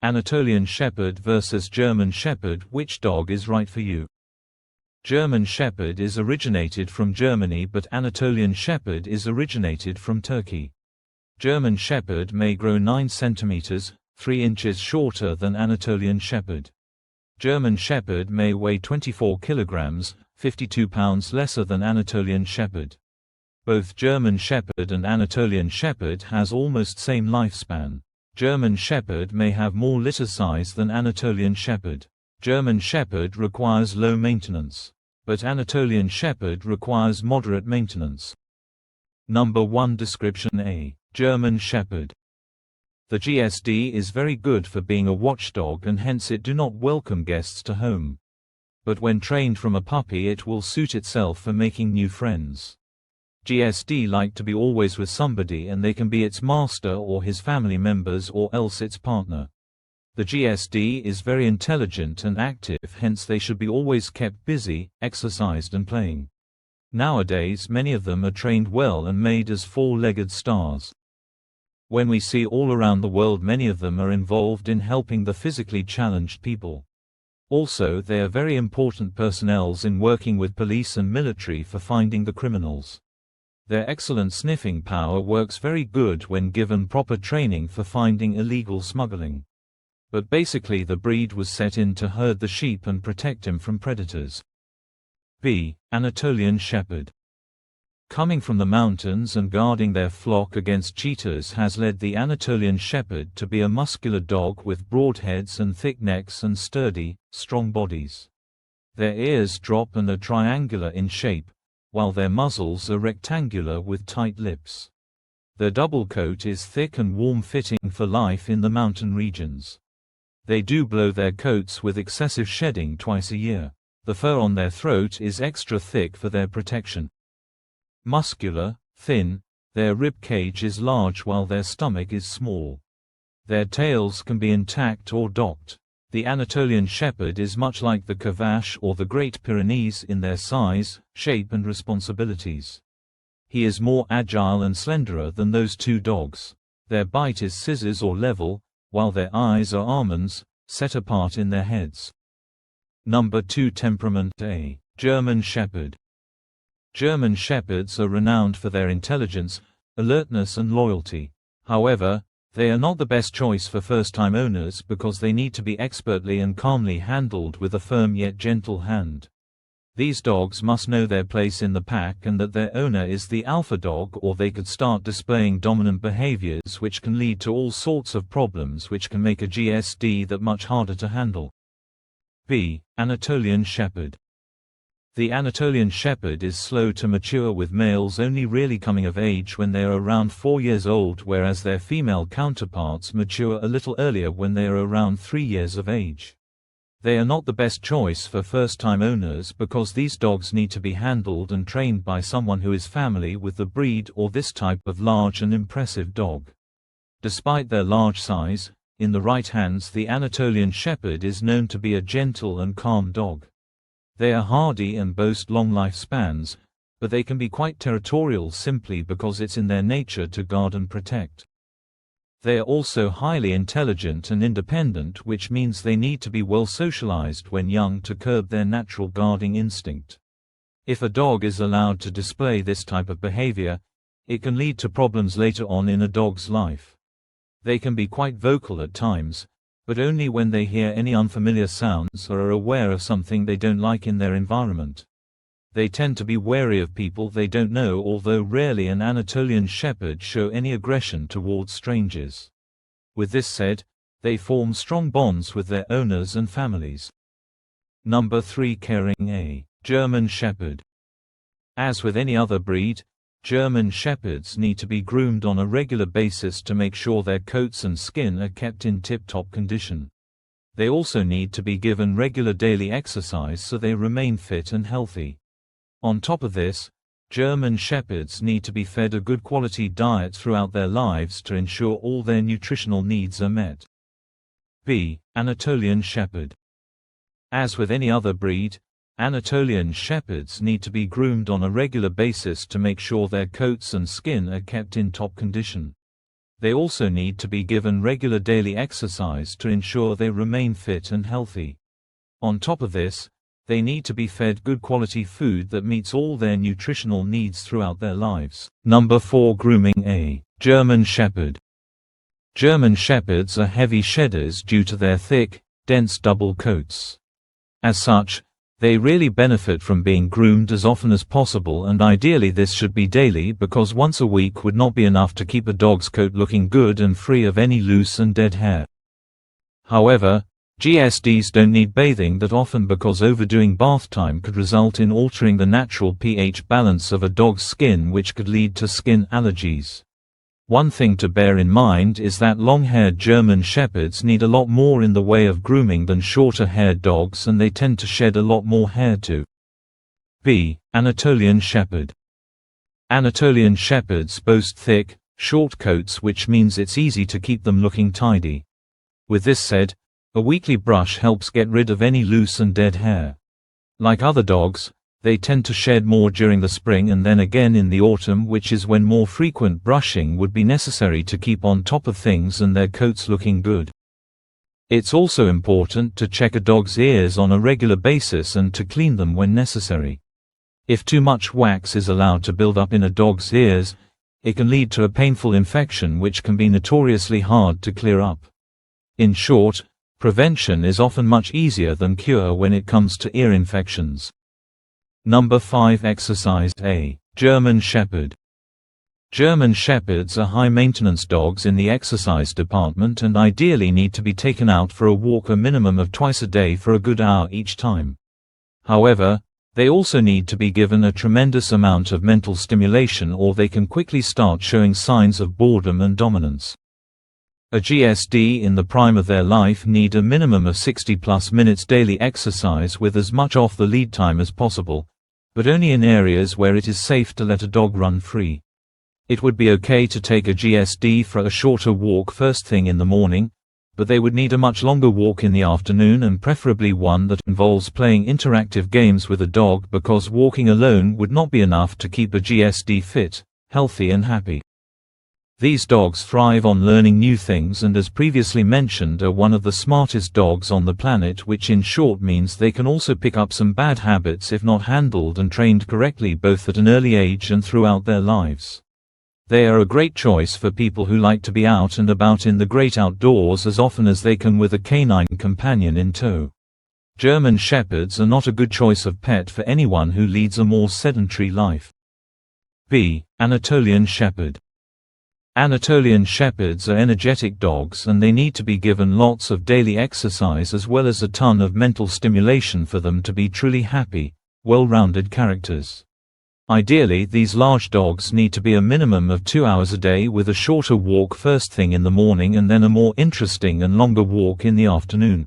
Anatolian Shepherd versus German Shepherd. Which dog is right for you? German Shepherd is originated from Germany, but Anatolian Shepherd is originated from Turkey. German Shepherd may grow 9 cm, 3 inches shorter than Anatolian Shepherd. German Shepherd may weigh 24 kg, 52 pounds lesser than Anatolian Shepherd. Both German Shepherd and Anatolian Shepherd has almost same lifespan. German Shepherd may have more litter size than Anatolian Shepherd. German Shepherd requires low maintenance, but Anatolian Shepherd requires moderate maintenance. Number 1 description. A. German Shepherd. The GSD is very good for being a watchdog, and hence it do not welcome guests to home. But when trained from a puppy, it will suit itself for making new friends. GSD like to be always with somebody, and they can be its master or his family members or else its partner. The GSD is very intelligent and active, hence they should be always kept busy, exercised and playing. Nowadays many of them are trained well and made as 4-legged stars. When we see all around the world, many of them are involved in helping the physically challenged people. Also, they are very important personnels in working with police and military for finding the criminals. Their excellent sniffing power works very good when given proper training for finding illegal smuggling. But basically the breed was set in to herd the sheep and protect him from predators. B. Anatolian Shepherd. Coming from the mountains and guarding their flock against cheetahs has led the Anatolian Shepherd to be a muscular dog with broad heads and thick necks and sturdy, strong bodies. Their ears drop and are triangular in shape, while their muzzles are rectangular with tight lips. Their double coat is thick and warm-fitting for life in the mountain regions. They do blow their coats with excessive shedding twice a year. The fur on their throat is extra thick for their protection. Muscular, thin, their rib cage is large while their stomach is small. Their tails can be intact or docked. The Anatolian Shepherd is much like the Cavache or the Great Pyrenees in their size, shape and responsibilities. He is more agile and slenderer than those two dogs. Their bite is scissors or level, while their eyes are almonds, set apart in their heads. Number 2 Temperament. A. German Shepherd. German Shepherds are renowned for their intelligence, alertness and loyalty. However, they are not the best choice for first-time owners because they need to be expertly and calmly handled with a firm yet gentle hand. These dogs must know their place in the pack and that their owner is the alpha dog, or they could start displaying dominant behaviors which can lead to all sorts of problems which can make a GSD that much harder to handle. B. Anatolian Shepherd. The Anatolian Shepherd is slow to mature, with males only really coming of age when they are around 4 years old, whereas their female counterparts mature a little earlier when they are around 3 years of age. They are not the best choice for first-time owners because these dogs need to be handled and trained by someone who is family with the breed or this type of large and impressive dog. Despite their large size, in the right hands the Anatolian Shepherd is known to be a gentle and calm dog. They are hardy and boast long lifespans, but they can be quite territorial simply because it's in their nature to guard and protect. They are also highly intelligent and independent, which means they need to be well socialized when young to curb their natural guarding instinct. If a dog is allowed to display this type of behavior, it can lead to problems later on in a dog's life. They can be quite vocal at times, but only when they hear any unfamiliar sounds or are aware of something they don't like in their environment. They tend to be wary of people they don't know, although rarely an Anatolian Shepherd show any aggression towards strangers. With this said, they form strong bonds with their owners and families. Number 3 Caring. A. German Shepherd. As with any other breed, German Shepherds need to be groomed on a regular basis to make sure their coats and skin are kept in tip-top condition. They also need to be given regular daily exercise so they remain fit and healthy. On top of this, German Shepherds need to be fed a good quality diet throughout their lives to ensure all their nutritional needs are met. B. Anatolian Shepherd. As with any other breed, Anatolian Shepherds need to be groomed on a regular basis to make sure their coats and skin are kept in top condition. They also need to be given regular daily exercise to ensure they remain fit and healthy. On top of this, they need to be fed good quality food that meets all their nutritional needs throughout their lives. Number 4. Grooming. A German Shepherd. German Shepherds are heavy shedders due to their thick, dense double coats. As such, they really benefit from being groomed as often as possible, and ideally this should be daily, because once a week would not be enough to keep a dog's coat looking good and free of any loose and dead hair. However, GSDs don't need bathing that often, because overdoing bath time could result in altering the natural pH balance of a dog's skin, which could lead to skin allergies. One thing to bear in mind is that long-haired German Shepherds need a lot more in the way of grooming than shorter-haired dogs, and they tend to shed a lot more hair too. B. Anatolian Shepherd. Anatolian Shepherds boast thick, short coats, which means it's easy to keep them looking tidy. With this said, a weekly brush helps get rid of any loose and dead hair. Like other dogs, they tend to shed more during the spring and then again in the autumn, which is when more frequent brushing would be necessary to keep on top of things and their coats looking good. It's also important to check a dog's ears on a regular basis and to clean them when necessary. If too much wax is allowed to build up in a dog's ears, it can lead to a painful infection which can be notoriously hard to clear up. In short, prevention is often much easier than cure when it comes to ear infections. Number 5. Exercise. A German Shepherd. German Shepherds are high-maintenance dogs in the exercise department and ideally need to be taken out for a walk a minimum of twice a day for a good hour each time. However, they also need to be given a tremendous amount of mental stimulation, or they can quickly start showing signs of boredom and dominance. A GSD in the prime of their life need a minimum of 60+ minutes daily exercise with as much off the lead time as possible, but only in areas where it is safe to let a dog run free. It would be okay to take a GSD for a shorter walk first thing in the morning, but they would need a much longer walk in the afternoon, and preferably one that involves playing interactive games with a dog, because walking alone would not be enough to keep a GSD fit, healthy and happy. These dogs thrive on learning new things and, as previously mentioned, are one of the smartest dogs on the planet, which in short means they can also pick up some bad habits if not handled and trained correctly, both at an early age and throughout their lives. They are a great choice for people who like to be out and about in the great outdoors as often as they can with a canine companion in tow. German Shepherds are not a good choice of pet for anyone who leads a more sedentary life. B. Anatolian Shepherd. Anatolian Shepherds are energetic dogs, and they need to be given lots of daily exercise as well as a ton of mental stimulation for them to be truly happy, well-rounded characters. Ideally, these large dogs need to be a minimum of 2 hours a day, with a shorter walk first thing in the morning and then a more interesting and longer walk in the afternoon.